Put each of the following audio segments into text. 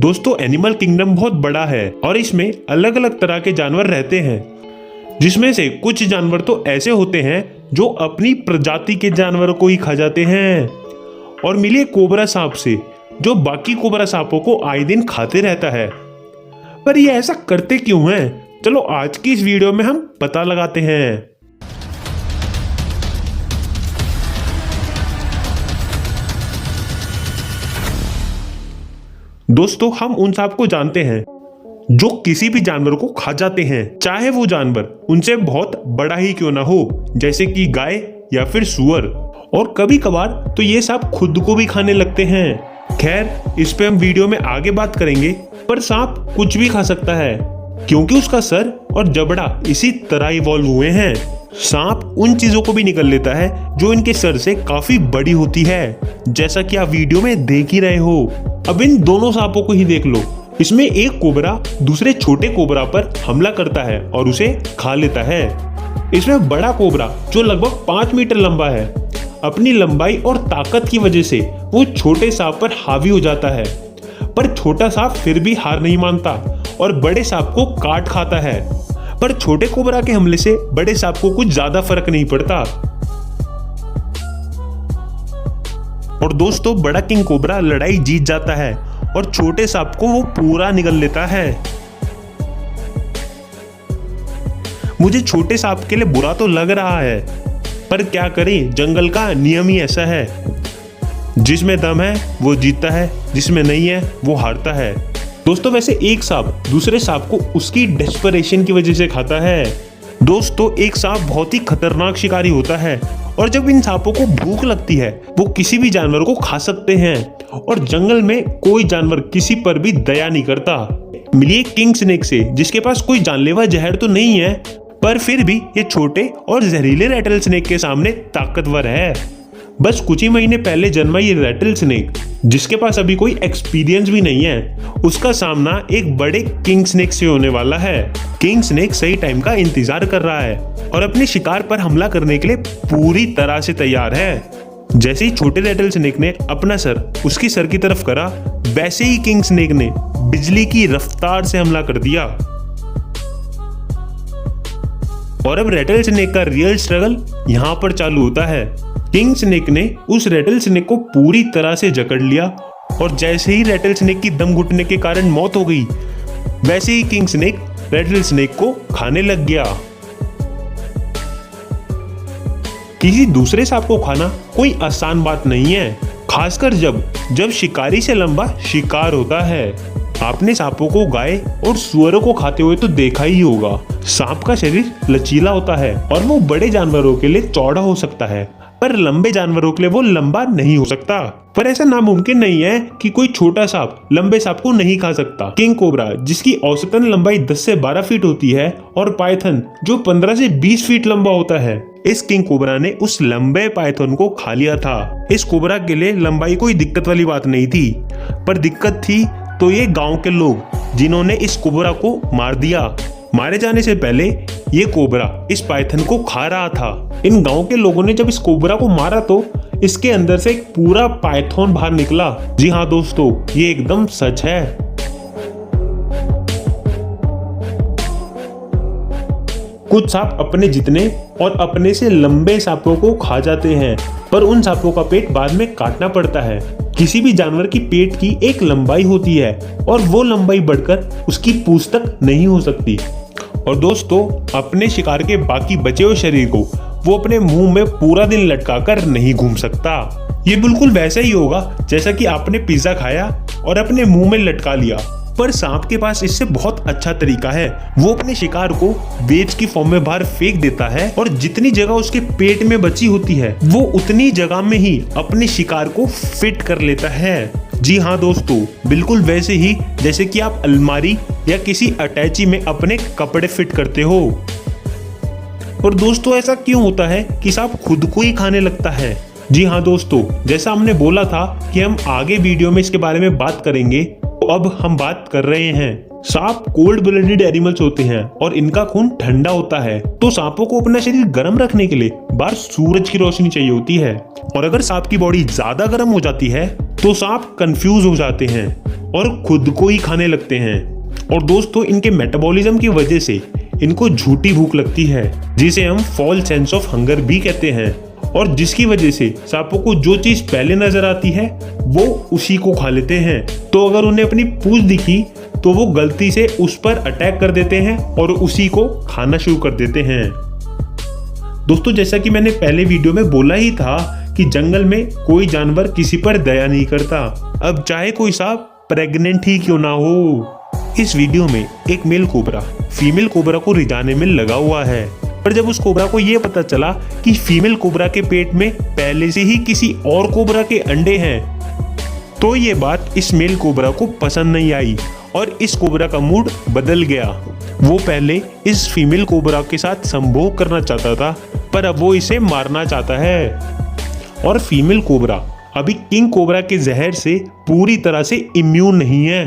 दोस्तों animal kingdom बहुत बड़ा है और इसमें अलग अलग तरह के जानवर रहते हैं, जिसमें से कुछ जानवर तो ऐसे होते हैं जो अपनी प्रजाति के जानवरों को ही खा जाते हैं। और मिलिए कोबरा सांप से, जो बाकी कोबरा सांपों को आए दिन खाते रहता है। पर ये ऐसा करते क्यों हैं? चलो आज की इस वीडियो में हम पता लगाते हैं। दोस्तों हम उन सांप को जानते हैं जो किसी भी जानवर को खा जाते हैं, चाहे वो जानवर उनसे बहुत बड़ा ही क्यों ना हो, जैसे कि गाय या फिर सुअर। और कभी कभार तो ये सांप खुद को भी खाने लगते हैं। खैर इस पे हम वीडियो में आगे बात करेंगे। पर सांप कुछ भी खा सकता है क्योंकि उसका सर और जबड़ा इसी तरह इवॉल्व हुए हैं। सांप उन चीजों को भी निगल लेता है जो इनके सर से काफी बड़ी होती है, जैसा कि आप वीडियो में देख ही रहे हो। अब इन दोनों सांपों को ही देख लो। इसमें एक कोबरा दूसरे छोटे कोबरा पर हमला करता है और उसे खा लेता है। इसमें बड़ा कोबरा जो लगभग 5 मीटर लंबा है, अपनी लंबाई और ताकत की वजह से वो छोटे सांप पर हावी हो जाता है। पर छोटा सांप फिर भी हार नहीं मानता और बड़े सांप को काट खाता है। पर छोटे कोबरा के हमले से बड़े सांप को कुछ ज्यादा फर्क नहीं पड़ता। और दोस्तों बड़ा किंग कोबरा लड़ाई जीत जाता है और छोटे सांप को वो पूरा निगल लेता है। मुझे छोटे सांप के लिए बुरा तो लग रहा है, पर क्या करें, जंगल का नियम ही ऐसा है। जिसमें दम है वो जीतता है, जिसमें नहीं है वो हारता है। दोस्तों वैसे एक सांप दूसरे सांप को उसकी डेस्परेशन की वजह से खाता है। दोस्तों एक सांप बहुत ही खतरनाक शिकारी होता है और जब इन सांपों को भूख लगती है वो किसी भी जानवर को खा सकते हैं। और जंगल में कोई जानवर किसी पर भी दया नहीं करता। मिलिए किंग स्नेक से, जिसके पास कोई जानलेवा जहर तो नहीं है, पर फिर भी ये छोटे और जहरीले रैटल स्नेक के सामने ताकतवर है। बस कुछ ही महीने पहले जन्मा ये रैटल स्नेक, जिसके पास अभी कोई एक्सपीरियंस भी नहीं है, उसका सामना एक बड़े किंग स्नेक से होने वाला है। किंग स्नेक सही टाइम का इंतजार कर रहा है और अपने शिकार पर हमला करने के लिए पूरी तरह से तैयार है। जैसे ही छोटे रैटल स्नेक ने अपना सर उसकी सर की तरफ करा, वैसे ही किंग स्नेक ने बिजली की रफ्तार से हमला कर दिया। और अब रैटल स्नेक का रियल स्ट्रगल यहाँ पर चालू होता है। किंग स्नेक ने उस रैटल स्नेक को पूरी तरह से जकड़ लिया और जैसे ही रैटल स्नेक की दम घुटने के कारण मौत हो गई, वैसे ही किंग स्नेक रैटल स्नेक को खाने लग गया। किसी दूसरे सांप को खाना कोई आसान बात नहीं है, खासकर जब शिकारी से लंबा शिकार होता है। आपने सांपों को गाय और सुअरों को खाते हुए तो देखा ही होगा। सांप का शरीर लचीला होता है और वो बड़े जानवरों के लिए चौड़ा हो सकता है, पर लंबे जानवरों के लिए वो लंबा नहीं हो सकता। पर ऐसा नामुमकिन नहीं है कि कोई छोटा सांप लंबे सांप को नहीं खा सकता। किंग कोबरा जिसकी औसतन लंबाई 10 से 12 फीट होती है और पाइथन जो 15 से 20 फीट लंबा होता है, इस किंग कोबरा ने उस लंबे पाइथन को खा लिया था। इस कोबरा के लिए लंबाई कोई दिक्कत वाली बात नहीं थी, पर दिक्कत थी तो ये गांव के लोग, जिन्होंने इस कोबरा को मार दिया। मारे जाने से पहले ये कोबरा इस पाइथन को खा रहा था। इन गांव के लोगों ने जब इस कोबरा को मारा तो इसके अंदर से एक पूरा पाइथन बाहर निकला। जी हाँ दोस्तों, ये एकदम सच है। कुछ सांप अपने जितने और अपने से लंबे सांपों को खा जाते हैं, पर उन सांपों का पेट बाद में काटना पड़ता है। किसी भी जानवर की पेट की एक लंबाई होती है और वो लंबाई बढ़कर उसकी पूंछ तक नहीं हो सकती। और दोस्तों अपने शिकार के बाकी बचे हुए शरीर को वो अपने मुंह में पूरा दिन लटकाकर नहीं घूम सकता। ये बिल्कुल वैसा ही होगा जैसा कि आपने पिज्जा खाया और अपने मुंह में लटका लिया। पर सांप के पास इससे बहुत अच्छा तरीका है। वो अपने शिकार को वेव्स की फॉर्म में बाहर फेंक देता है और जितनी जगह उसके पेट में बची होती है वो उतनी जगह में ही अपने शिकार को फिट कर लेता है। जी हाँ दोस्तों, बिल्कुल वैसे ही जैसे कि आप अलमारी या किसी अटैची में अपने कपड़े फिट करते हो। और दोस्तों ऐसा क्यों होता है कि सांप खुद को ही खाने लगता है? जी हाँ दोस्तों, जैसा हमने बोला था कि हम आगे वीडियो में इसके बारे में बात करेंगे, तो अब हम बात कर रहे हैं। सांप कोल्ड ब्लडेड एनिमल्स होते हैं और इनका खून ठंडा होता है, तो सांपों को अपना शरीर गर्म रखने के लिए बाहर सूरज की रोशनी चाहिए होती है। और अगर सांप की बॉडी ज्यादा गर्म हो जाती है तो सांप कंफ्यूज हो जाते हैं और खुद को ही खाने लगते हैं। और दोस्तों इनके मेटाबॉलिज्म की वजह से इनको झूठी भूख लगती है, जिसे हम फॉल्स सेंस ऑफ हंगर भी कहते हैं, और जिसकी वजह से सांपों को जो चीज पहले नजर आती है वो उसी को खा लेते हैं। तो अगर उन्हें अपनी पूंछ दिखी तो वो गलती से उस पर अटैक कर देते हैं और उसी को खाना शुरू कर देते हैं। दोस्तों जैसा कि मैंने पहले वीडियो में बोला ही था कि जंगल में कोई जानवर किसी पर दया नहीं करता, अब चाहे कोई सांप प्रेग्नेंट ही क्यों ना हो। इस वीडियो में एक मेल कोबरा फीमेल कोबरा को रिझाने में लगा हुआ है, पर जब उस कोबरा को यह पता चला कि फीमेल कोबरा के पेट में पहले से ही किसी और कोबरा के अंडे हैं, तो ये बात इस मेल कोबरा को पसंद नहीं आई और इस कोबरा का मूड बदल गया। वो पहले इस फीमेल कोबरा के साथ संभोग करना चाहता था, पर अब वो इसे मारना चाहता है। और फीमेल कोबरा अभी किंग कोबरा के जहर से पूरी तरह से इम्यून नहीं है,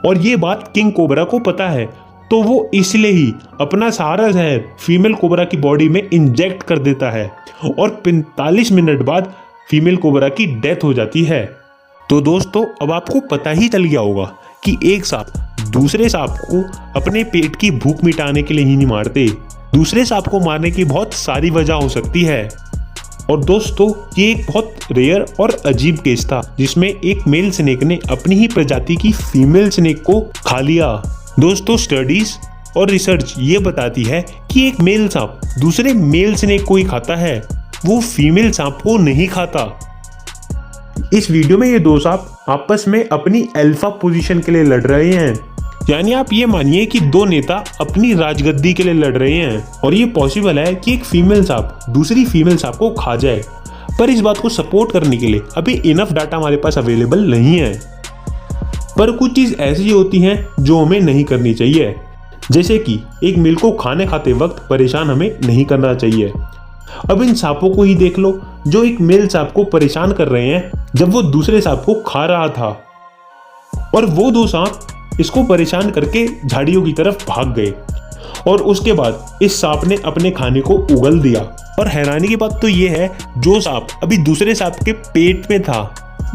और ये बात किंग कोबरा को पता है, तो वो इसलिए ही अपना सारा जहर फीमेल कोबरा की बॉडी में इंजेक्ट कर देता है और 45 मिनट बाद फीमेल कोबरा की डेथ हो जाती है। तो दोस्तों अब आपको पता ही चल गया होगा कि एक सांप दूसरे सांप को अपने पेट की भूख मिटाने के लिए ही नहीं मारते, दूसरे सांप को मारने की बहुत सारी वजह हो सकती है। और दोस्तों ये एक बहुत रेयर और अजीब केस था जिसमें एक मेल स्नेक ने अपनी ही प्रजाति की फीमेल स्नेक को खा लिया। दोस्तों स्टडीज और रिसर्च ये बताती है कि एक मेल सांप दूसरे मेल स्नेक को ही खाता है, वो फीमेल सांप को नहीं खाता। इस वीडियो में ये दो सांप आपस में अपनी अल्फा पोजीशन के लिए लड़ रहे हैं, यानी आप ये मानिए कि दो नेता अपनी राजगद्दी के लिए लड़ रहे हैं, और ये पॉसिबल है कि एक फीमेल सांप दूसरी फीमेल सांप को खा जाए, पर इस बात को सपोर्ट करने के लिए अभी इनफ डाटा हमारे पास अवेलेबल नहीं है। पर कुछ चीज ऐसी होती हैं जो हमें नहीं करनी चाहिए, जैसे कि एक मेल को खाने खाते वक्त परेशान हमें नहीं करना चाहिए। अब इन सांपों को ही देख लो जो एक मेल सांप को परेशान कर रहे हैं जब वो दूसरे सांप को खा रहा था, और वो दो सांप इसको परेशान करके झाड़ियों की तरफ भाग गए, और उसके बाद इस सांप ने अपने खाने को उगल दिया। और हैरानी की बात तो ये है जो सांप अभी दूसरे सांप के पेट में था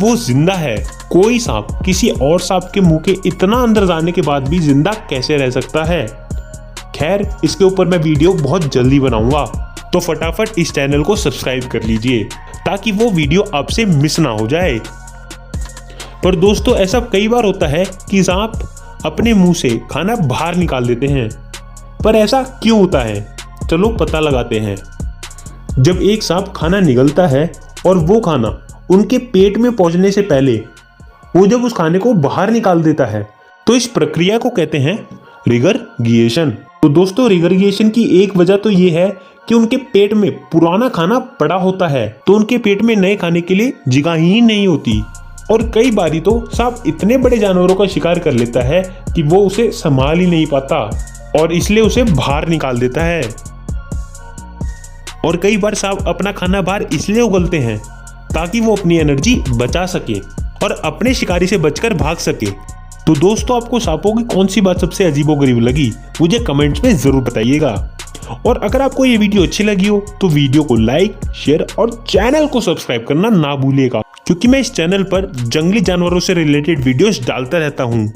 वो जिंदा है। कोई सांप किसी और सांप के मुंह के इतना अंदर जाने के बाद भी जिंदा कैसे रह सकता है। खैर इसके ऊपर मैं वीडियो बहुत जल्दी बनाऊंगा, तो फटाफट इस चैनल को सब्सक्राइब कर लीजिए ताकि वो वीडियो आपसे मिस ना हो जाए। पर दोस्तों ऐसा कई बार होता है कि सांप अपने मुंह से खाना बाहर निकाल देते हैं, पर ऐसा क्यों होता है, चलो पता लगाते हैं। जब एक सांप खाना निगलता है और वो खाना उनके पेट में पहुंचने से पहले वो जब उस खाने को बाहर निकाल देता है, तो इस प्रक्रिया को कहते हैं रिगरगिएशन। तो दोस्तों रिगरगिएशन की एक वजह तो ये है कि उनके पेट में पुराना खाना पड़ा होता है, तो उनके पेट में नए खाने के लिए जगह ही नहीं होती। और कई बारी तो सांप इतने बड़े जानवरों का शिकार कर लेता है कि वो उसे संभाल ही नहीं पाता और इसलिए उसे बाहर निकाल देता है। और कई बार सांप अपना खाना बाहर इसलिए उगलते हैं ताकि वो अपनी एनर्जी बचा सके और अपने शिकारी से बचकर भाग सके। तो दोस्तों आपको सांपों की कौन सी बात सबसे अजीबोगरीब लगी मुझे कमेंट्स में जरूर बताइएगा। और अगर आपको ये वीडियो अच्छी लगी हो तो वीडियो को लाइक, शेयर और चैनल को सब्सक्राइब करना ना भूलिएगा, क्योंकि मैं इस चैनल पर जंगली जानवरों से रिलेटेड वीडियोस डालता रहता हूँ।